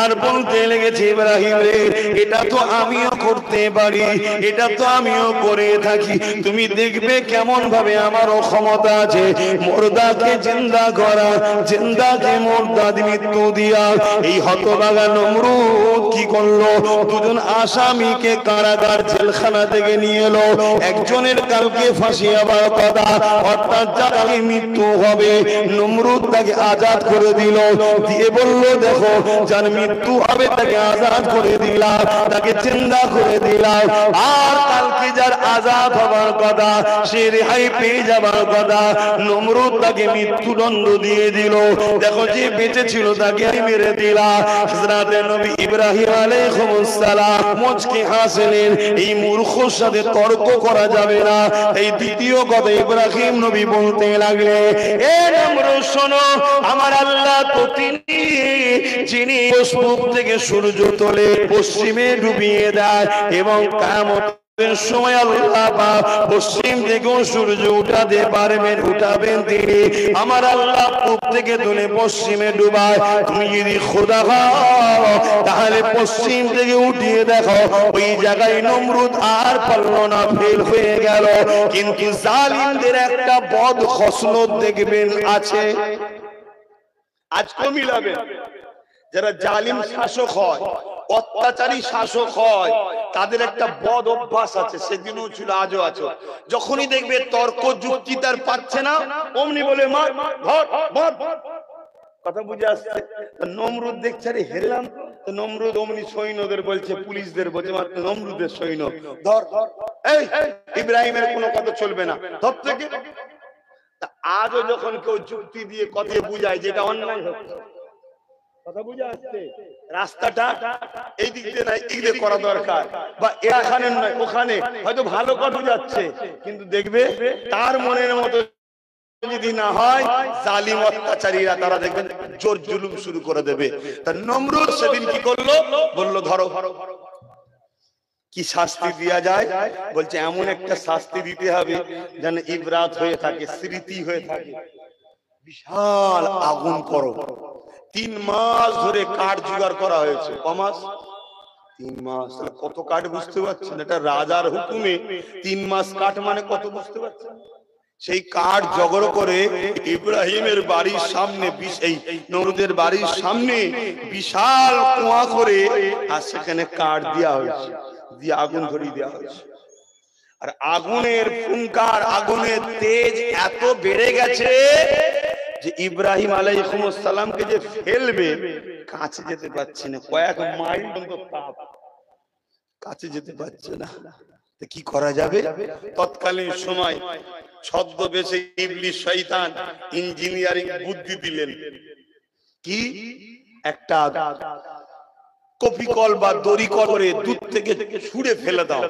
আর বলতে লেগেছে, ইব্রাহিম রে এটা তো আমিও করতে পারি, এটা তো আমিও করে থাকি, তুমি দেখবে কেমন ভাবে আমারও ক্ষমতা আছে মুর্দাকে জিন্দা করা, জিন্দাকে মুর্দা মৃত্যু দিয়া। এই হতভাগা নমরুদ কি করলো, দুজন আসামিকে কারাগার জেলখানা থেকে নিয়ে এলো। একজনের কালকে ফাঁসি হবার কথা, অর্থাৎ যার মৃত্যু হবে, নমরুদ তাকে আজাদ করে দিল, দিয়ে বলল দেখো যার মৃত্যু হবে তাকে আজাদ করে দিলাম, তাকে জিন্দা করে দিলাম, আর কালকে যার আজাদ হবার কথা, সে রেহাই পেয়ে যাবার কথা, নমরুদ তাকে মৃত্যুদণ্ড দিয়ে দিল। দেখো যে বেঁচে ছিল তাকে আমি মেরে দিলাম। হযরত নবী ইব্রাহিম আলাইহিস সালাম মুচকি হাসলেন, এই মূর্খর সাথে তর্ক করা যাবে না। এই দ্বিতীয় কথা ইব্রাহিম নবী বলতে লাগলেন, এ নমরুদ শোনো, আমার আল্লাহ তো তিনি যিনি পূর্ব থেকে সূর্য তোলে পশ্চিমে ডুবিয়ে দেয় এবং কিয়ামতের সময় আল্লাহ পশ্চিম থেকে সূর্য উঠাতে পারবেন, উঠাবেন তিনি। আমার আল্লাহ পূর্ব থেকে তুলে পশ্চিমে ডুবায়। তুমি যদি খোদা হও তাহলে পশ্চিম থেকে উঠিয়ে দেখো, ওই জায়গায় নমরুদ আর পারল না, ফেল হয়ে গেল। কিন্তু জালিমদের একটা বদ খসলত দেখবেন আছে, আজকেও মিলাবেন। যারা জালিম শাসক হয়, অত্যাচারী শাসক হয়, তাদের একটা বদ অভ্যাস আছে, সেদিনও ছিল আজও আছে। যখনই দেখবে তর্ক যুক্তি তার পাচ্ছে না, অমনি বলে মার, ধর, মার। কথা বুঝে আসছে? নমরুদ দেখছে রে হেরলাম, তো নমরুদ অমনি সৈন্যদের বলছে, পুলিশদের বলছে, মাত্র নমরুদের সৈন্য ধর, এই ইব্রাহিমের কোনো কথা চলবে না, ধর থেকে। আজও যখন কেউ যুক্তি দিয়ে কথা বুঝায় যেটা অন্যায় হচ্ছে, কথা বুঝে আসছে, রাস্তাটা এই দিক দিয়ে নাই, এই দিক করা দরকার, বা এখানে নয় ওখানে, হয়তো ভালো কথা যাচ্ছে, কিন্তু দেখবে তার মনের মতো যদি না হয়, জালিম অত্যাচারীরা তারা দেখবেন জোর জুলুম শুরু করে দেবে। তা নমরুদ সেদিন কি করলো, বললো ধরো, কি শাস্তি দেয়া যায়? বলছে এমন একটা শাস্তি দিতে হবে যেন ইবরাত হয়ে থাকে, স্মৃতি হয়ে থাকে। বিশাল আগুন করো, 3 মাস ধরে কাঠ জোগাড় করা হয়েছে। ক মাস? 3 মাস। কত কাঠ বুঝতে পারছেন? এটা রাজার হুকুমে 3 মাস কাঠ মানে কত বুঝতে পারছেন? সেই কাঠ জোগাড় করে ইব্রাহিমের বাড়ির সামনে, এই নমরুদের বাড়ির সামনে বিশাল কুয়া করে আর সেখানে কাঠ দেওয়া হয়েছে, দিয়ে আগুন ধরিয়ে দেওয়া হয়েছে। আর আগুনের ফুঙ্কার, আগুনের তেজ এত বেড়ে গেছে যে ইব্রাহিম আলাইহিস সালামকে যে ফেলবে কাছে যেতে পারছে না, কয়েক মাইল পর্যন্ত তাপ, কাছে যেতে পারছে না। তো কি করা যাবে? তৎকালীন সময় ছদ্মবেশে ইবলিস শয়তান ইঞ্জিনিয়ারিং বুদ্ধি দিলেন কি, একটা কপিকল বা দড়ি করে দূর থেকে ছুঁড়ে ফেলে দাও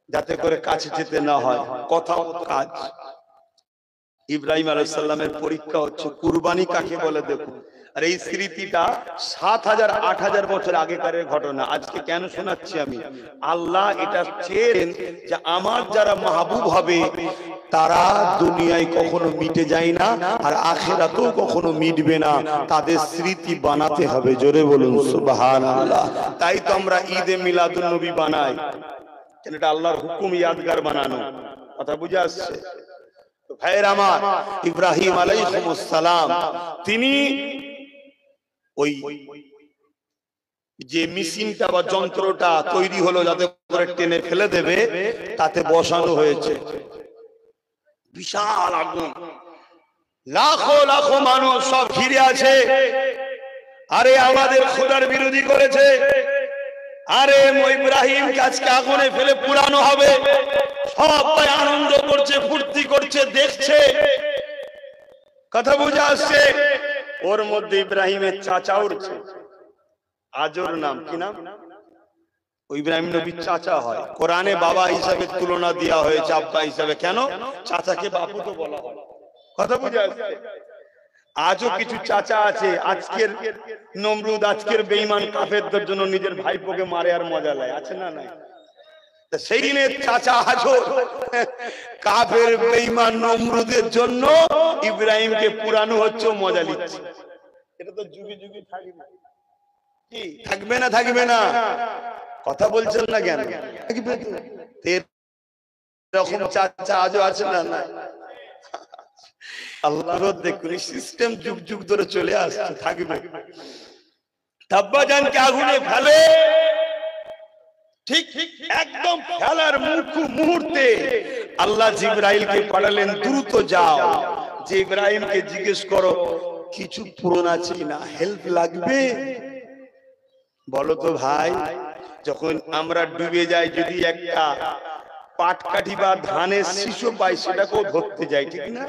যাতে করে কাছে যেতে না হয়। কথা কাজ। ইব্রাহিম আলাইহিস সালামের পরীক্ষা হচ্ছে। কুরবানি কাকে বলে দেখুন। আর এই স্মৃতিটা 7000-8000 বছর আগেকার ঘটনা। আজকে কেন শোনাচ্ছি আমি? আল্লাহ এটা চেয়েছেন যে আমার যারা মাহবুব হবে তারা দুনিয়ায় কখনো মিটে যায় না, আর আখিরাতেও কখনো মিটবে না। তাদের স্মৃতি বানাতে হবে। জোরে বলুন সুবহানাল্লাহ। তাই তো আমরা ঈদে মিলাদুন নবী বানাই, কেন এটা আল্লাহর হুকুম, ইয়াদগার বানানো। কথা বুঝে আসছে? ভাইয়ের আমার, ইব্রাহিম আলাইহিস সালাম তিনি ওই যে মেশিনটা বা যন্ত্রটা তৈরি হলো যাতে করে টেনে ফেলে দেবে, তাতে বসানো হয়েছে বিশাল আগুন। লাখো লাখো মানুষ সব ঘিরে আছে। আরে আমাদের খোদার বিরোধী করেছে, আরে ইব্রাহিম আজকে আগুনে ফেলে পুরানো হবে। সবাই আনন্দ করছে, ফুর্তি করছে, দেখছে। কথা বুঝে আসছে? ওর মধ্যে ইব্রাহিমের চাচা উঠছে, আজর নাম। কি নাম? ইব্রাহিম নবীর চাচা হয়। কোরআনে বাবা হিসাবে তুলনা দেওয়া হয়েছে, আব্বা হিসাবে। কেন? চাচাকে বাপু তো বলা হয়। কথা বুঝে আসছে? আজও কিছু চাচা আছে, আজকের নমরুদ, আজকের বেঈমান কাফেরদের জন্য নিজের ভাইপোকে মারে আর মজা লাগে, আছে না নাই? সেই দিনের চাচা আজও কাফের বেঈমান নমরুদের জন্য ইব্রাহিমকে পুরানো হচ্ছে, মজা নিচ্ছে। এটা তো যুগে যুগে থাকবে। কি থাকবে না? থাকবে না? কথা বলছেন না কেন? থাকবে তো। এরকম চাচা আজও আছে না? না। আল্লাহর দেখুন সিস্টেম যুগ যুগ ধরে চলে আসছে, থাকবে। আব্বাজানকে আগুনে ফেলে, ঠিক একদম ফেলার মুহূর্তে আল্লাহ জিবরাইলকে পাঠালেন, দ্রুত যাও যে ইব্রাহিমকে জিজ্ঞেস করো কিছু পূরণ আছে কিনা, হেল্প লাগবে। বলো তো ভাই, যখন আমরা ডুবে যাই, যদি একটা পাটকাঠি বা ধানের শিশু পাই সেটাকেও ধরতে যাই, ঠিক না?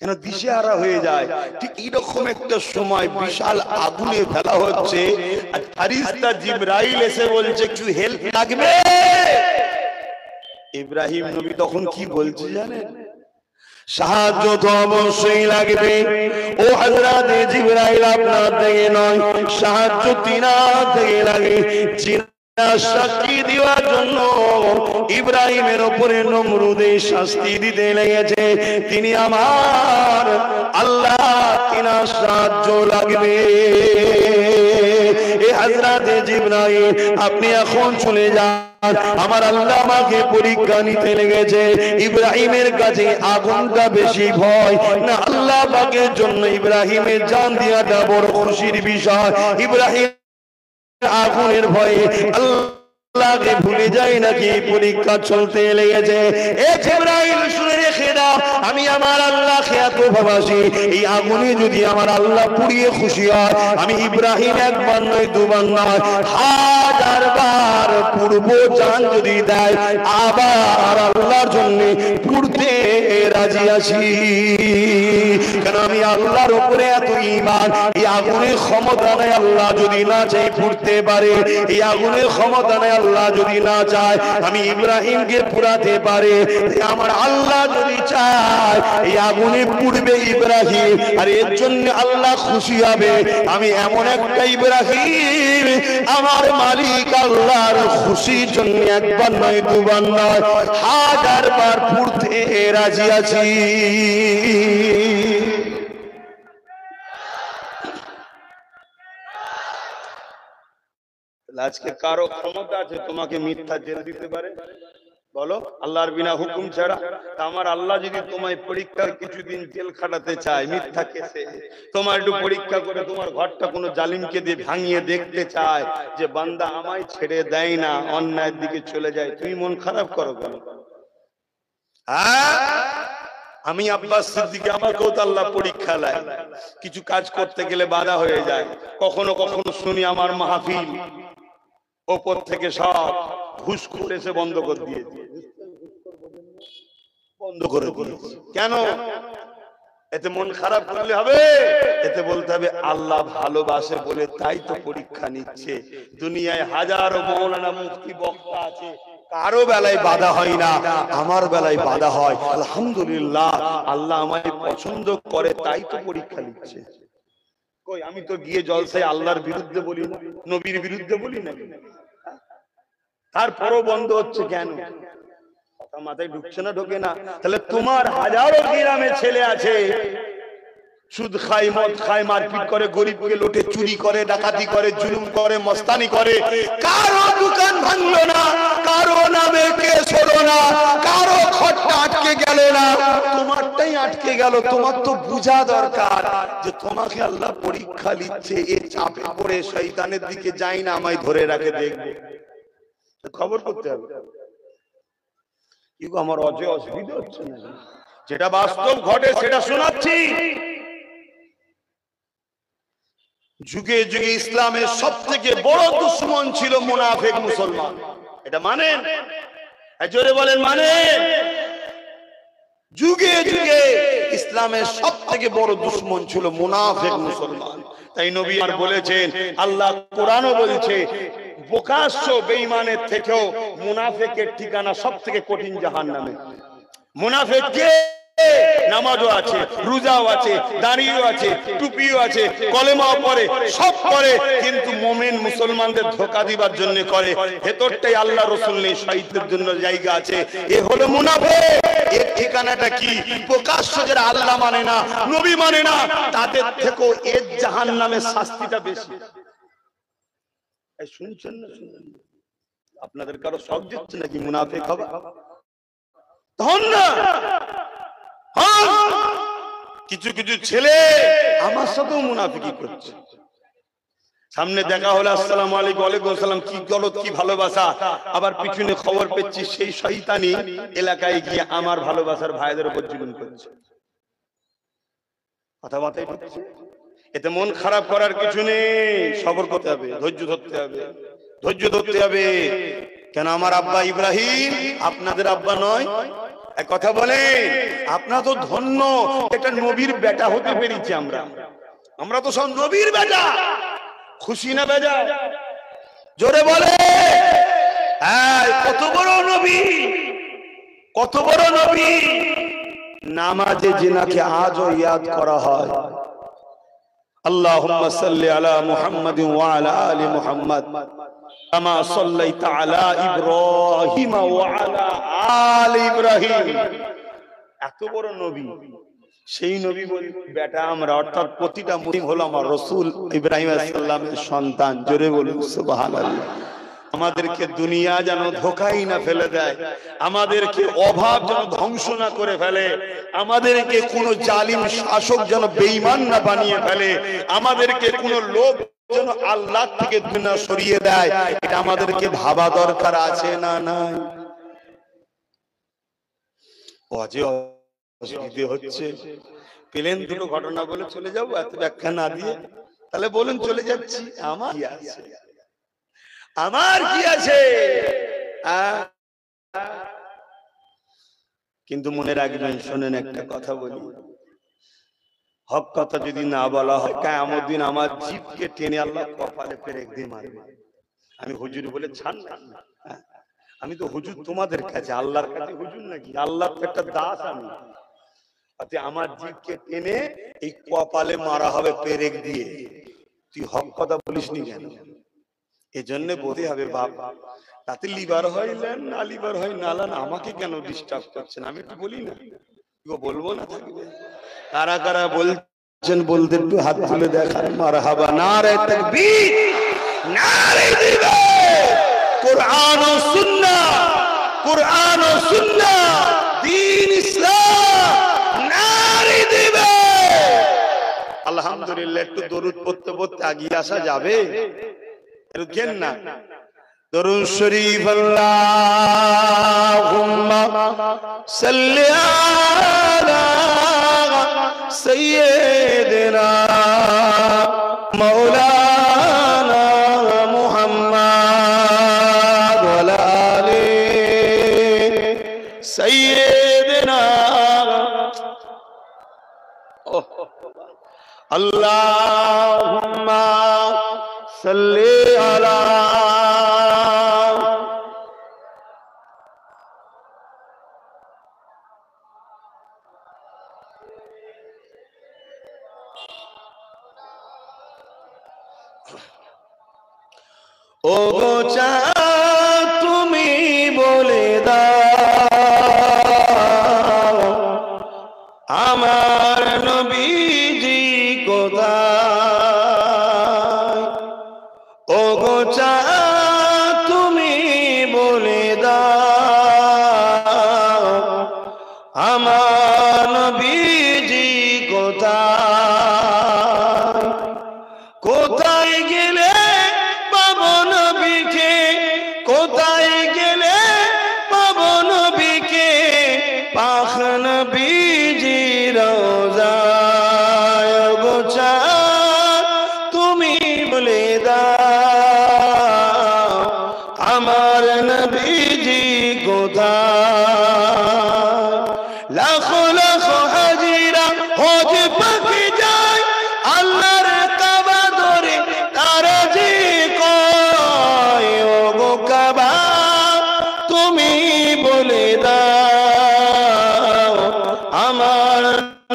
কেন দিশেহারা হয়ে যায়। ঠিক এইরকম একটা সময় বিশাল আগুনে ফেলা হচ্ছে, আর ফেরেশতা জিবরাইল এসে বলছে কিছু হেল্প লাগবে। ইব্রাহিম নবী তখন কি বলছে জানেন? সাহায্য তো অবশ্যই লাগবে। ও হযরত জিবরাইল, আপনার থেকে নয়, সাহায্য তিনার থেকে লাগে। সাক্ষী দেওয়ার জন্য ইব্রাহিমের উপরে নমরুদের শাস্তি দিতে লেগেছে। তিনি আমার আল্লাহ, তিনার সাহায্য লাগবে। এ হযরত জিবরাইল, আপনি এখন চলে যান, আমার আল্লাহ আমাকে পরীক্ষা নিতে লেগেছে। ইব্রাহিমের কাছে আগুনটা বেশি ভয় না আল্লাহ পাকের জন্য ইব্রাহিমের জান দেওয়াটা বড় খুশির বিষয়। ইব্রাহিম আগুনের ভয়ে আল্লাহকে ভুলে যায় নাকি পরীক্ষা চলতে লেগেছে। এ জিবরাইল, শুনে রেখে দাও, আমি আমার আল্লাহকে এত ভালোবাসি, এই আগুনে যদি আমার আল্লাহ পুড়িয়ে খুশি হয়, আমি ইব্রাহিম একবার নয়, দুবার নয়, 1000 বার পূর্ব জান যদি দেয়, আবার আল্লাহর জন্য পুড়তে রাজি আছি। কেন? আমি আল্লাহর উপরে এত ঈমান। এই আগুনের ক্ষমতা নেই আল্লাহ যদি না চাই পুড়তে পারে। এই আগুনের ক্ষমতা নেই আল্লাহ যদি না চায় আমি ইব্রাহিমকে পুরাতে পারে। আমার আল্লাহ যদি চায় যায়, এই আগুনে পুড়বে ইব্রাহিম। আর এর জন্য আল্লাহ খুশি হবে। আমি এমন একটা ইব্রাহিম, আমার মালিক আল্লাহর খুশির জন্য একবার নয়, দুবার নয়, 1000 বার পুড়তে রাজি আছি। আজকে কারো ক্ষমতা আছে তোমাকে মিথ্যা জেল দিতে পারে? বলো, আল্লাহর বিনা হুকুম ছাড়া। আমার আল্লাহ যদি তোমায় পরীক্ষার কিছুদিন জেল খাটাতে চায় মিথ্যা কেসে, তোমার একটু পরীক্ষা করে তোমার ঘরটা কোনো জালিমকে দিয়ে ভাঙিয়ে দেখতে চায় যে বান্দা আমায় ছেড়ে দেয় না, অন্যায়ের দিকে চলে যায়, তুমি মন খারাপ করো কেন? আমি আব্বাস সিদ্দিক, আমাকেও তো আল্লাহ পরীক্ষা নেয়, কিছু কাজ করতে গেলে বাধা হয়ে যায়। কখনো কখনো শুনি আমার মাহফিল ওপর থেকে সব ঘুষ করে এসে বন্ধ করে দিয়েছে, বন্ধ করে দিয়েছে। কেন? এতে মন খারাপ করলে হবে? এতে বলতে হবে আল্লাহ ভালোবাসে বলে তাই তো পরীক্ষা নিচ্ছে। দুনিয়ায় হাজারো মৌলানা মুফতি বক্তা আছে, কারো বেলায় বাধা হয় না, আমার বেলায় বাধা হয়। আলহামদুলিল্লাহ, আল্লাহ আমায় পছন্দ করে তাই তো পরীক্ষা নিচ্ছে। কই আমি তো গিয়ে জলসায় আল্লাহর বিরুদ্ধে বলি না, নবীর বিরুদ্ধে বলি না, তারপরও বন্ধ হচ্ছে কেন? কথা মাথায় ঢুকছে না, ঢোকে না। তাহলে তোমার হাজারো গ্রামে ছেলে আছে সুদ খায়, মদ খায়, মারপিট করে, গরিবকে লোটে, চুরি করে, ডাকাতি করে, জুলুম করে, মস্তানি করে, কারো দোকান ভাঙলো না, কারো নামে কেস হলো না, কারো খরচা আটকে গেল না, তোমারটাই আটকে গেল। তোমার তো বোঝা দরকার যে তোমাকে আল্লাহ পরীক্ষা নিচ্ছে, এর চাপে পড়ে শয়তানের দিকে যাই না, আমায় ধরে রাখে দেখবে, খবর করতে হবে। কিন্তু আমার অসুবিধা হচ্ছে না, যেটা বাস্তব ঘটে সেটা শোনাচ্ছি। যুগে যুগে ইসলামের সব থেকে বড় দুশ্মন ছিল মুনাফিক মুসলমান। এটা মানেন? জোরে বলেন মানেন? যুগে যুগে ইসলামের সব থেকে বড় দুশ্মন ছিল মুনাফিক মুসলমান। তাই নবী আর বলেছেন, আল্লাহ কোরআনও বলেছে, প্রকাশ্য বেঈমানের থেকেও মুনাফিকের ঠিকানা সব থেকে কঠিন জাহান্নামে। মুনাফিক কে? নামাজও আছে, রোজাও আছে, দাড়িও আছে, টুপিও আছে, কলেমাও পড়ে, সব করে, কিন্তু মুমিন মুসলমানদের ধোঁকা দিবার জন্য করে। ভেতরটাই আল্লাহ রাসূল নেই, শয়তানের জন্য জায়গা আছে। এ হলো মুনাফিক। এর ঠিকানাটা কি? প্রকাশ্য যারা আল্লাহ মানে না, নবী মানে না, তাদের থেকেও এর জাহান্নামের শাস্তিটা বেশি। শুনছেন না? শুনছেন? আপনাদের কারো শখ দিচ্ছে নাকি মুনাফিক হবে? তখন না কিছু কিছু ছেলে আমার সাথেও মুনাফিকি করছে। সামনে দেখা হলো আসসালামু আলাইকুম, ওয়ালাইকুম আসসালাম, কি গলত, কি ভালোবাসা, আবার পিছনে খবর পেয়েছি সেই শয়তানি এলাকায় গিয়ে আমার ভালোবাসার ভাইদের উপর জুলুম করছে। কথা মাথায় ঢুকছে? এতে মন খারাপ করার কিছু নেই, সবর করতে হবে, ধৈর্য ধরতে হবে, ধৈর্য ধরতে হবে। কেন আমার আব্বা ইব্রাহিম আপনাদের আব্বা নয়? এক কথা বলে, আপনারা তো ধন্য, একটা নবীর বেটা হতে পেরেছি আমরা। আমরা তো সব নবীর বেটা, খুশি না বেজা? জোরে বলে। হ্যাঁ, কত বড় নবী, কত বড় নবী। নামাজে জিনাকে আজও ইয়াদ করা হয়, আল্লাহুম্মা সাল্লি আলা মুহাম্মাদিন ওয়া আলা আলি মুহাম্মাদ কামা সাল্লাইতা আলা ইব্রাহিম ওয়া আলা আলি ইব্রাহিম। এত বড় নবী, সেই নবী বলি বেটা আমরা, অর্থাৎ প্রতিটা মুসলিম হলো আমার রাসূল ইব্রাহিম আলাইহিস সালামের সন্তান। জোরে বলুন সুবহানাল্লাহ। আমাদেরকে দুনিয়া যেন ধোঁকাই না ফেলে দেয়, আমাদেরকে অভাব যেন ধ্বংস না করে ফেলে, আমাদেরকে কোন জালিম শাসক যেন বেঈমান না বানিয়ে ফেলে, আমাদেরকে কোন লোক যেন আল্লাহ থেকে দুনিয়া সরিয়ে দেয়, এটা আমাদেরকে ভাবা দরকার আছে না নাই? অসুবিধে হচ্ছে, প্লেন দুটো ঘটনা বলে চলে যাবো, এত ব্যাখ্যা না দিয়ে? তাহলে বলুন চলে যাচ্ছি। আমার কি আছে, আমার কি আছে? কিন্তু মনে রাখবেন, শোনেন একটা কথা বলি, হক কথা যদি না বলা হয়, কিয়ামত দিন আমার জিভকে টেনে আল্লাহ কপালে পেরেক দিয়ে মারবে। আমি হুজুর বলে ছাড় না, আমি তো হুজুর তোমাদের কাছে, আল্লাহর কাছে হুজুর নাকি? আল্লাহর একটা দাস আমি। আমার জিভকে টেনে এই কপালে মারা হবে পেরেক দিয়ে। তুই হক কথা বলিস নি কেন? এজন্য বলতে হবে বাপ, তাতে লিভার হয় না লিভার হয় নালান, আমাকে কেন ডিস্টার্ব করছেন? আমি একটু বলি না, বলবো না থাকবে। কারা কারা বলছেন বলতে একটু হাত তুলে দেখান। মারহাবা, নারে তাকবীর, নারে জিহাদ। কুরআন ও সুন্নাহ, কুরআন ও সুন্নাহ, দ্বীন ইসলাম, নারে জিহাদ। আলহামদুলিল্লাহ। একটু দরুদ পড়তে পড়তে আগিয়ে আসা যাবে? রুকেন না। দরুদ শরীফ। আল্লাহুম্মা সাল্লি আলা সাইয়্যিদিনা মাওলানা মুহাম্মদ ওয়া আলা আলি সাইয়্যিদিনা। আল্লাহুম্মা সাল্লি আলা। ও গো চাঁদ তুমি বলে দাও আমার নবীজি কোথায়? ও গো চাঁদ তুমি বলে দাও আমার নবীজি কোথায়? কোথায় গেলে পাবো নবীকে? কোথায় গেলে পাবো নবীকে? পাক নবীজির রওজায়। গো চাঁদ তুমি বলে দাও আমার নবীজি কোথায়? লাখো লাখো হাজিরা হজ পাকে যায় আল্লাহর কাবা ধরে তারা যে কয়। ও গো কাবা তুমি বলে দাও আমার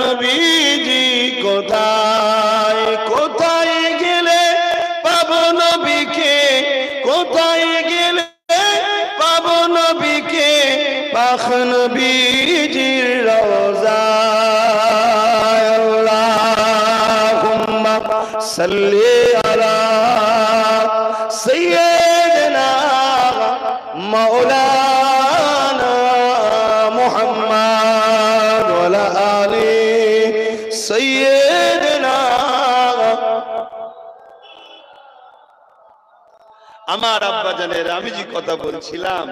নবীজি কোথায়? কোথায় গেলে পাবো নবীকে? কোথায় গেলে পাবো নবীকে? পাক নবীজির রওজায়। আল্লাহুম্মা সাল্লি আলা সাইয়্যিদিনা মাওলানা মুহাম্মদ ওয়া আলা আলি সাইয়্যিদিনা। আমার আব্বা জানের, আমি যে কথা বলছিলাম,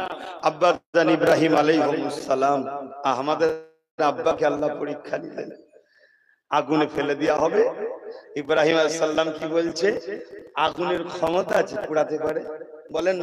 আব্বা জান ইব্রাহিম আলাইহিস সালাম, আমাদের আব্বাকে আল্লাহ পরীক্ষা নিলেন, আগুনে ফেলে দেওয়া হবে। ইব্রাহিম আলাইহিস সালাম কি বলছে? আগুনের ক্ষমতা আছে, পোড়াতে পারে। বলেন